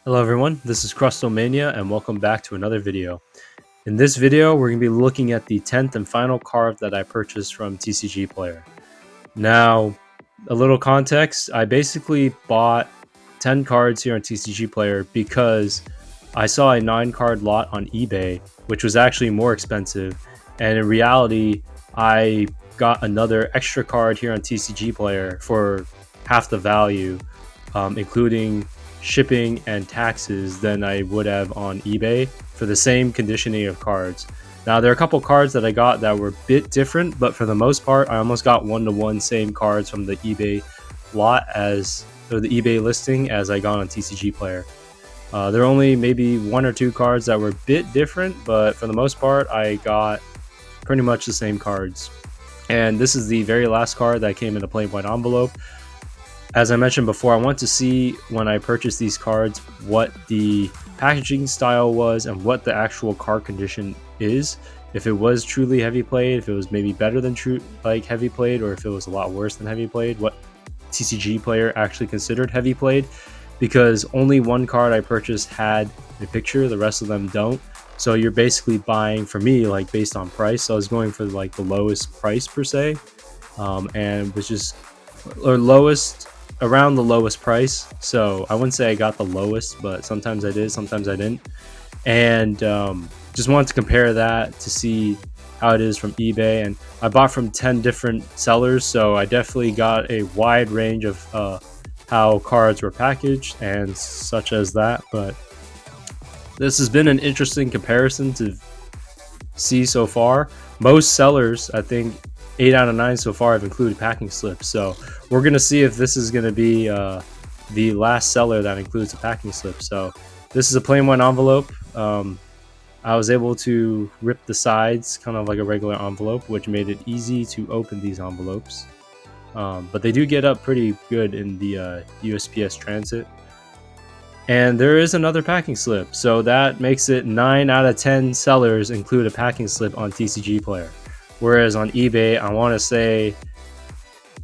Hello everyone, this is Crustomania and welcome back to another video. In this video, we're going to be looking at the 10th and final card that I purchased from TCG Player. Now, a little context, I basically bought 10 cards here on TCG Player because I saw a 9 card lot on eBay, which was actually more expensive, and in reality, I got another extra card here on TCG Player for half the value, including shipping and taxes than I would have on eBay for the same conditioning of cards. Now there are a couple cards that I got that were a bit different, but for the most part I almost got one-to-one same cards from the eBay lot or the eBay listing as I got on TCG Player. There are only maybe one or two cards that were a bit different, but for the most part I got pretty much the same cards. And this is the very last card that came in a plain white envelope. As I mentioned before, I want to see when I purchase these cards what the packaging style was and what the actual card condition is. If it was truly heavy played, if it was maybe better than heavy played, or if it was a lot worse than heavy played, what TCG Player actually considered heavy played. Because only one card I purchased had a picture, the rest of them don't. So you're basically buying, for me, like based on price. So I was going for like the lowest price per se, and was just around the lowest price. So I wouldn't say I got the lowest, but sometimes I did, sometimes I didn't. And just wanted to compare that to see how it is from eBay. And I bought from 10 different sellers, so I definitely got a wide range of how cards were packaged and such as that. But this has been an interesting comparison to see so far. Most sellers, I think 8 out of 9 so far, have included packing slips. So we're going to see if this is going to be the last seller that includes a packing slip. So this is a plain white envelope. I was able to rip the sides kind of like a regular envelope, which made it easy to open these envelopes. But they do get up pretty good in the USPS transit. And there is another packing slip. So that makes it 9 out of 10 sellers include a packing slip on TCG Player. Whereas on eBay, I want to say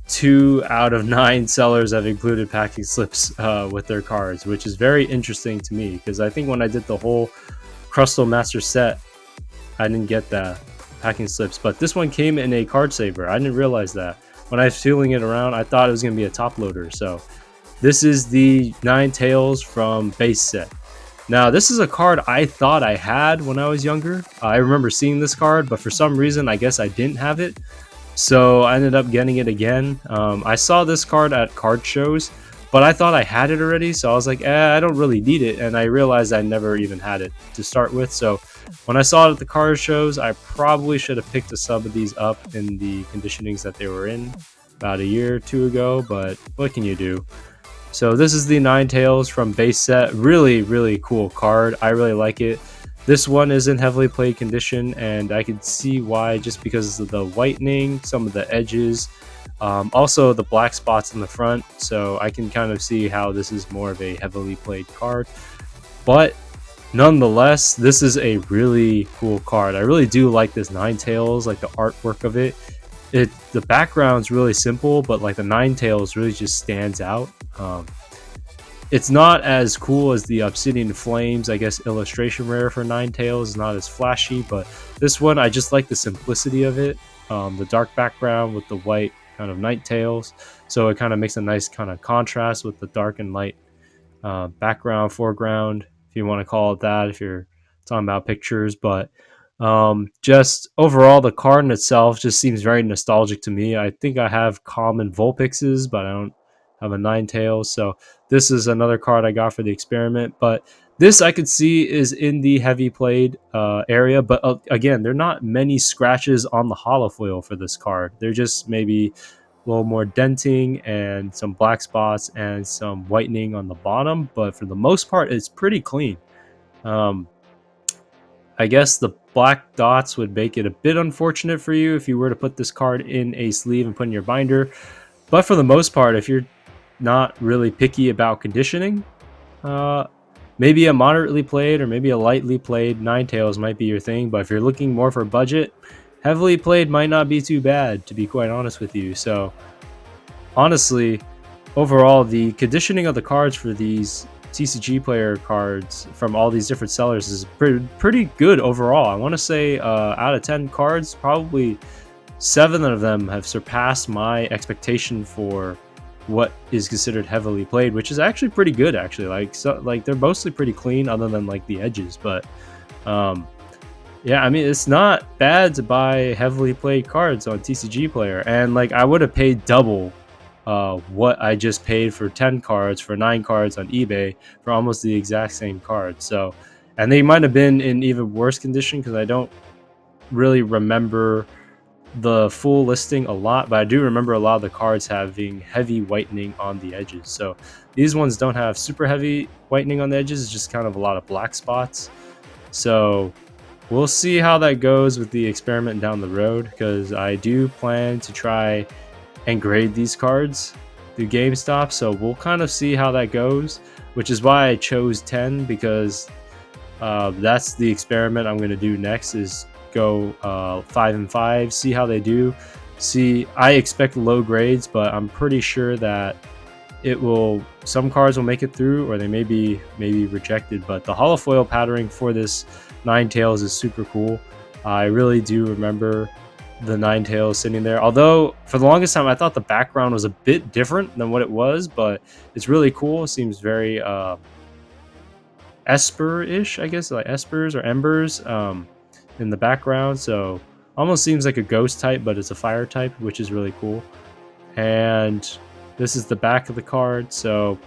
2 out of 9 sellers have included packing slips with their cards, which is very interesting to me because I think when I did the whole Crustal Master set, I didn't get the packing slips, but this one came in a card saver. I didn't realize that. When I was feeling it around, I thought it was going to be a top loader. So this is the Ninetails from base set. Now, this is a card I thought I had when I was younger. I remember seeing this card, but for some reason, I guess I didn't have it. So I ended up getting it again. I saw this card at card shows, but I thought I had it already. So I was like, I don't really need it. And I realized I never even had it to start with. So when I saw it at the card shows, I probably should have picked a sub of these up in the conditionings that they were in about a year or two ago. But what can you do? So this is the Ninetails from base set. Really, really cool card. I really like it. This one is in heavily played condition, and I can see why, just because of the whitening, some of the edges, also the black spots in the front. So I can kind of see how this is more of a heavily played card. But nonetheless, this is a really cool card. I really do like this Ninetails, like the artwork of it. The background's really simple, but like the Ninetails really just stands out. It's not as cool as the Obsidian Flames, I guess, illustration rare for Ninetails. It's not as flashy, but this one, I just like the simplicity of it. The dark background with the white kind of Ninetails, so it kind of makes a nice kind of contrast with the dark and light background, foreground, if you want to call it that, if you're talking about pictures. But just overall, the card in itself just seems very nostalgic to me. I think I have common Vulpixes, but I don't have a Ninetails. So this is another card I got for the experiment. But this I could see is in the heavy played area. But again, there are not many scratches on the holofoil for this card. They're just maybe a little more denting and some black spots and some whitening on the bottom. But for the most part, it's pretty clean. I guess the black dots would make it a bit unfortunate for you if you were to put this card in a sleeve and put in your binder. But for the most part, if you're not really picky about conditioning, maybe a moderately played or maybe a lightly played Ninetails might be your thing. But if you're looking more for budget, heavily played might not be too bad, to be quite honest with you. So honestly, overall, the conditioning of the cards for these TCG player cards from all these different sellers is pretty good overall. I want to say out of 10 cards, probably 7 of them have surpassed my expectation for what is considered heavily played, which is actually pretty good. Actually, like they're mostly pretty clean, other than like the edges. But yeah, I mean, it's not bad to buy heavily played cards on TCG Player, and like I would have paid double what I just paid for 10 cards for 9 cards on eBay for almost the exact same card. So, and they might have been in even worse condition because I don't really remember the full listing a lot, but I do remember a lot of the cards having heavy whitening on the edges. So these ones don't have super heavy whitening on the edges, it's just kind of a lot of black spots. So we'll see how that goes with the experiment down the road, because I do plan to try and grade these cards through GameStop. So we'll kind of see how that goes, which is why I chose 10, because that's the experiment I'm going to do next, is go 5 and 5, see how they do. I expect low grades, but I'm pretty sure that some cards will make it through, or they may be rejected. But the holofoil patterning for this Ninetails is super cool. I really do remember the Ninetails sitting there, although for the longest time I thought the background was a bit different than what it was, but it's really cool. It seems very Esper-ish, I guess, like Espers or Embers in the background. So almost seems like a ghost type, but it's a fire type, which is really cool. And this is the back of the card. So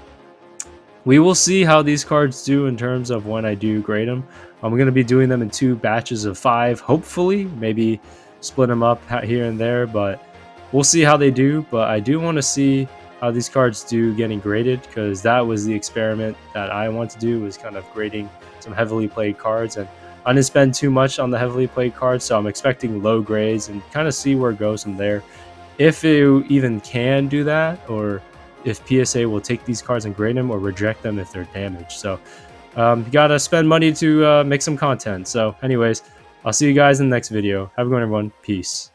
we will see how these cards do in terms of when I do grade them. I'm going to be doing them in 2 batches of 5, hopefully, maybe split them up here and there, but we'll see how they do. But I do want to see how these cards do getting graded, because that was the experiment that I want to do, was kind of grading some heavily played cards. And I didn't spend too much on the heavily played cards, so I'm expecting low grades and kind of see where it goes from there. If it even can do that, or if PSA will take these cards and grade them or reject them if they're damaged. So you gotta spend money to make some content. So anyways, I'll see you guys in the next video. Have a good one, everyone. Peace.